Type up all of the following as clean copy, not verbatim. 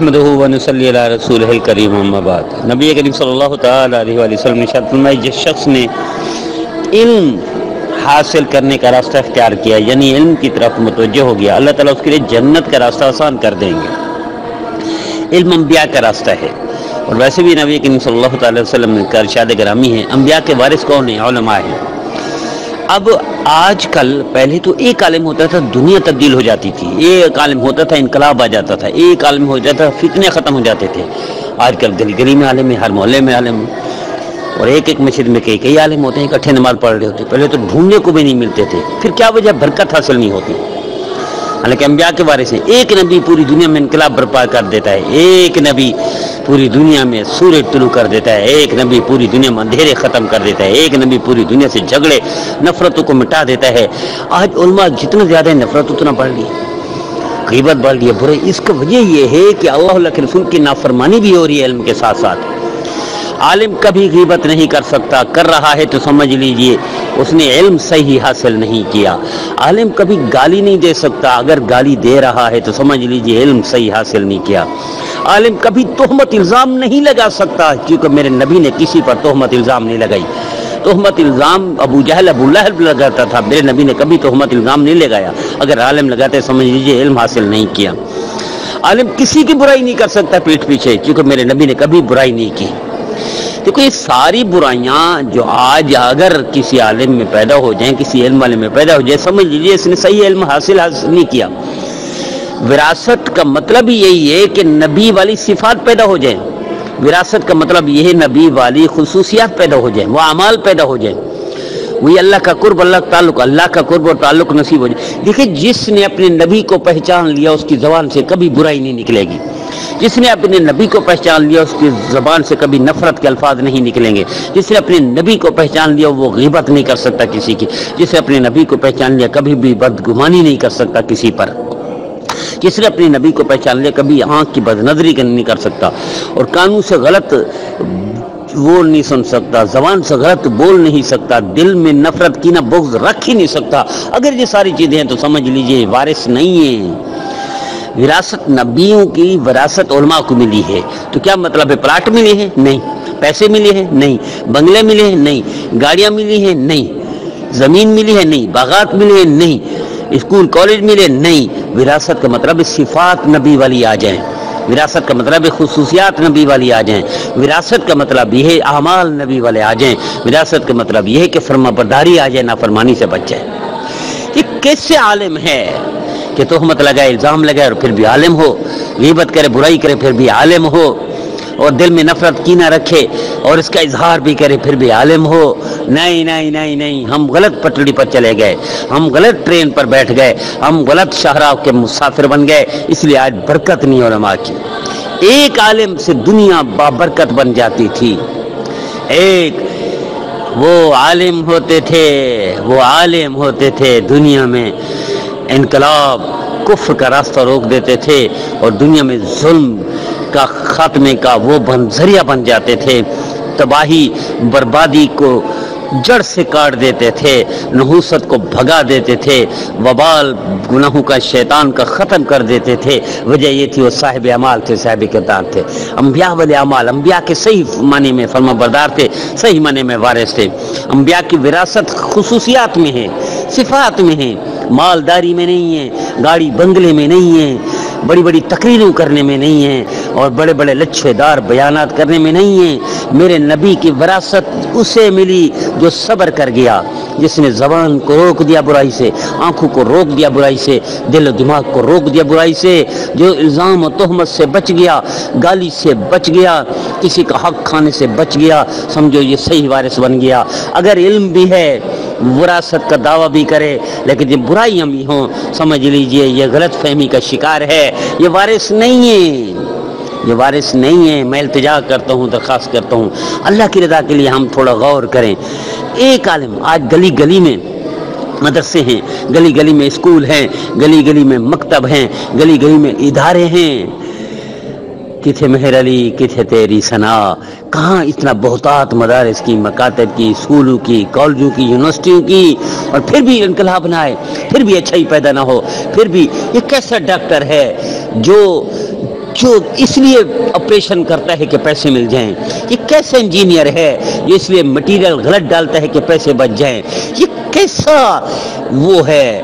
نحمدہ و نصلی علی رسولہ الکریم اما بعد۔ نبی کریم صلی اللہ تعالی علیہ وآلہ وسلم نے ارشاد فرمایا، جس شخص نے علم حاصل کرنے کا راستہ اختیار کیا، یعنی علم کی طرف متوجہ ہو گیا، اللہ تعالیٰ اس کے لیے جنت کا راستہ آسان کر دیں گے۔ علم انبیاء کا راستہ ہے، اور ویسے بھی نبی کریم صلی اللہ تعالی وسلم کا ارشاد گرامی ہے، انبیاء کے وارث کون ہیں؟ علماء ہیں۔ اب آج کل، پہلے تو ایک عالم ہوتا تھا دنیا تبدیل ہو جاتی تھی، ایک عالم ہوتا تھا انقلاب آ جاتا تھا، ایک عالم ہو جاتا تھا فتنے ختم ہو جاتے تھے۔ آج کل گلی گلی میں عالم ہے، ہر محلے میں عالم ہے، اور ایک ایک مسجد میں کئی عالم ہوتے ہیں، اکٹھے نماز پڑھ رہے ہوتے ہیں۔ پہلے تو ڈھونڈنے کو بھی نہیں ملتے تھے، پھر کیا وجہ؟ برکت حاصل نہیں ہوتی۔ حالانکہ انبیاء کے وارث ہیں۔ ایک نبی پوری دنیا میں انقلاب برپا کر دیتا ہے، ایک نبی پوری دنیا میں سورج طلوع کر دیتا ہے، ایک نبی پوری دنیا میں اندھیرے ختم کر دیتا ہے، ایک نبی پوری دنیا سے جھگڑے نفرتوں کو مٹا دیتا ہے۔ آج علماء جتنا زیادہ نفرت اتنا بڑھ لی، غیبت بڑھ لی، برے۔ اس کا وجہ یہ ہے کہ اللہ کے رسول کی نافرمانی بھی ہو رہی ہے علم کے ساتھ ساتھ۔ عالم کبھی غیبت نہیں کر سکتا، کر رہا ہے تو سمجھ لیجئے اس نے علم صحیح حاصل نہیں کیا۔ عالم کبھی گالی نہیں دے سکتا، اگر گالی دے رہا ہے تو سمجھ لیجئے علم صحیح حاصل نہیں کیا۔ عالم کبھی تہمت الزام نہیں لگا سکتا، کیونکہ میرے نبی نے کسی پر تہمت الزام نہیں لگائی۔ تہمت الزام ابو جہل ابو لہب لگاتا تھا، میرے نبی نے کبھی تہمت الزام نہیں لگایا۔ اگر عالم لگاتے سمجھ لیجئے علم حاصل نہیں کیا۔ عالم کسی کی برائی نہیں کر سکتا پیٹھ پیچھے، کیونکہ میرے نبی نے کبھی برائی نہیں کی۔ دیکھو یہ ساری برائیاں جو آج اگر کسی عالم میں پیدا ہو جائیں، کسی علم والے میں پیدا ہو جائے، سمجھ لیجیے اس نے صحیح علم حاصل نہیں کیا۔ وراثت کا مطلب ہی یہی ہے کہ نبی والی صفات پیدا ہو جائیں۔ وراثت کا مطلب یہ ہے نبی والی خصوصیات پیدا ہو جائیں، وہ اعمال پیدا ہو جائیں، وہی اللہ کا قرب، اللہ کا قرب اور تعلق نصیب ہو جائے۔ دیکھیں جس نے اپنے نبی کو پہچان لیا اس کی زبان سے کبھی برائی نہیں نکلے گی، جس نے اپنے نبی کو پہچان لیا اس کی زبان سے کبھی نفرت کے الفاظ نہیں نکلیں گے، جس نے اپنے نبی کو پہچان لیا وہ غیبت نہیں کر سکتا کسی کی، جس نے اپنے نبی کو پہچان لیا کبھی بھی بدگمانی نہیں کر سکتا کسی پر، جس نے اپنے نبی کو پہچان لیا کبھی آنکھ کی بدنظری نہیں کر سکتا، اور قانون سے غلط وہ نہیں سن سکتا، زبان سے غلط بول نہیں سکتا، دل میں نفرت کینہ بغض رکھ ہی نہیں سکتا۔ اگر یہ ساری چیزیں ہیں تو سمجھ لیجئے وارث نہیں ہیں۔ وراثت نبیوں کی وراثت علماء کو ملی ہے، تو کیا مطلب ہے؟ پلاٹ ملے ہیں؟ نہیں۔ پیسے ملے ہیں؟ نہیں۔ بنگلے ملے ہیں؟ نہیں۔ گاڑیاں ملی ہیں؟ نہیں۔ زمین ملی ہے؟ نہیں۔ باغات ملے ہیں؟ نہیں۔ اسکول کالج ملے؟ نہیں۔ وراثت کا مطلب صفات نبی والی آ جائیں، وراثت کا مطلب خصوصیات نبی والی آ جائیں، وراثت کا مطلب یہ ہے اعمال نبی والے آ جائیں، وراثت کا مطلب یہ ہے کہ فرما برداری آ جائے، نافرمانی سے بچ جائے۔ یہ کیسے عالم ہے کہ تہمت لگائے، الزام لگائے اور پھر بھی عالم ہو، غیبت کرے، برائی کرے پھر بھی عالم ہو، اور دل میں نفرت کینہ رکھے اور اس کا اظہار بھی کرے پھر بھی عالم ہو؟ نہیں نہیں نہیں نہیں، ہم غلط پٹڑی پر چلے گئے، ہم غلط ٹرین پر بیٹھ گئے، ہم غلط شاہراہ کے مسافر بن گئے، اس لیے آج برکت نہیں علماء کی۔ ایک عالم سے دنیا بابرکت بن جاتی تھی، ایک وہ عالم ہوتے تھے دنیا میں انقلاب کفر کا راستہ روک دیتے تھے اور دنیا میں ظلم کا خاتمے کا وہ ذریعہ بن جاتے تھے، تباہی بربادی کو جڑ سے کاٹ دیتے تھے، نحوست کو بھگا دیتے تھے، وبال گناہوں کا شیطان کا ختم کر دیتے تھے۔ وجہ یہ تھی وہ صاحب اعمال تھے، صاحب کردار تھے، انبیاء والے اعمال، انبیاء کے صحیح معنی میں فرما بردار تھے، صحیح معنی میں وارث تھے۔ انبیاء کی وراثت خصوصیات میں ہے، صفات میں ہے، مالداری میں نہیں ہے، گاڑی بنگلے میں نہیں ہے، بڑی بڑی تقریروں کرنے میں نہیں ہے، اور بڑے بڑے لچھے دار بیانات کرنے میں نہیں ہے۔ میرے نبی کی وراثت اسے ملی جو صبر کر گیا، جس نے زبان کو روک دیا برائی سے، آنکھوں کو روک دیا برائی سے، دل و دماغ کو روک دیا برائی سے، جو الزام و تہمت سے بچ گیا، گالی سے بچ گیا، کسی کا حق کھانے سے بچ گیا، سمجھو یہ صحیح وارث بن گیا۔ اگر علم بھی ہے، وراثت کا دعویٰ بھی کرے، لیکن یہ برائیاں بھی ہوں، سمجھ لیجئے یہ غلط فہمی کا شکار ہے، یہ وارث نہیں ہے، یہ وارث نہیں ہے۔ میں التجا کرتا ہوں، درخواست کرتا ہوں، اللہ کی رضا کے لیے ہم تھوڑا غور کریں۔ ایک عالم، آج گلی گلی میں مدرسے ہیں، گلی گلی میں اسکول ہیں، گلی گلی میں مکتب ہیں، گلی گلی میں ادارے ہیں، کتھے مہر علی، کتھے تیری ثنا، کہاں اتنا بہتات مدارس کی، مکاتب کی، اسکولوں کی، کالجوں کی، یونیورسٹیوں کی، اور پھر بھی انقلاب نہ آئے، پھر بھی اچھائی پیدا نہ ہو، پھر بھی یہ کیسا ڈاکٹر ہے جو جو اس لیے آپریشن کرتا ہے کہ پیسے مل جائیں، یہ کیسا انجینئر ہے جو اس لیے مٹیریل غلط ڈالتا ہے کہ پیسے بچ جائیں، یہ کیسا وہ ہے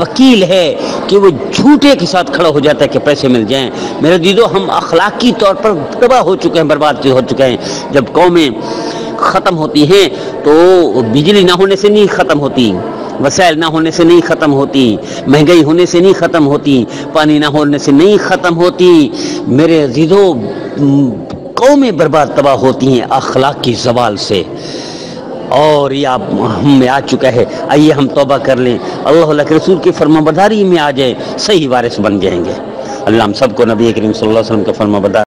وکیل ہے کہ وہ جھوٹے کے ساتھ کھڑا ہو جاتا ہے کہ پیسے مل جائیں۔ میرے دیدو، ہم اخلاقی طور پر تباہ ہو چکے ہیں، برباد ہو چکے ہیں۔ جب قومیں ختم ہوتی ہیں تو بجلی نہ ہونے سے نہیں ختم ہوتی، وسائل نہ ہونے سے نہیں ختم ہوتی، مہنگائی ہونے سے نہیں ختم ہوتی، پانی نہ ہونے سے نہیں ختم ہوتی۔ میرے عزیزو، قومیں برباد تباہ ہوتی ہیں اخلاق کی زوال سے، اور یہ آپ ہم میں آ چکا ہے۔ آئیے ہم توبہ کر لیں، اللہ کے رسول کی فرما برداری میں آ جائیں، صحیح وارث بن جائیں گے۔ اللہ ہم سب کو نبی کریم صلی اللہ علیہ وسلم کا فرما بردار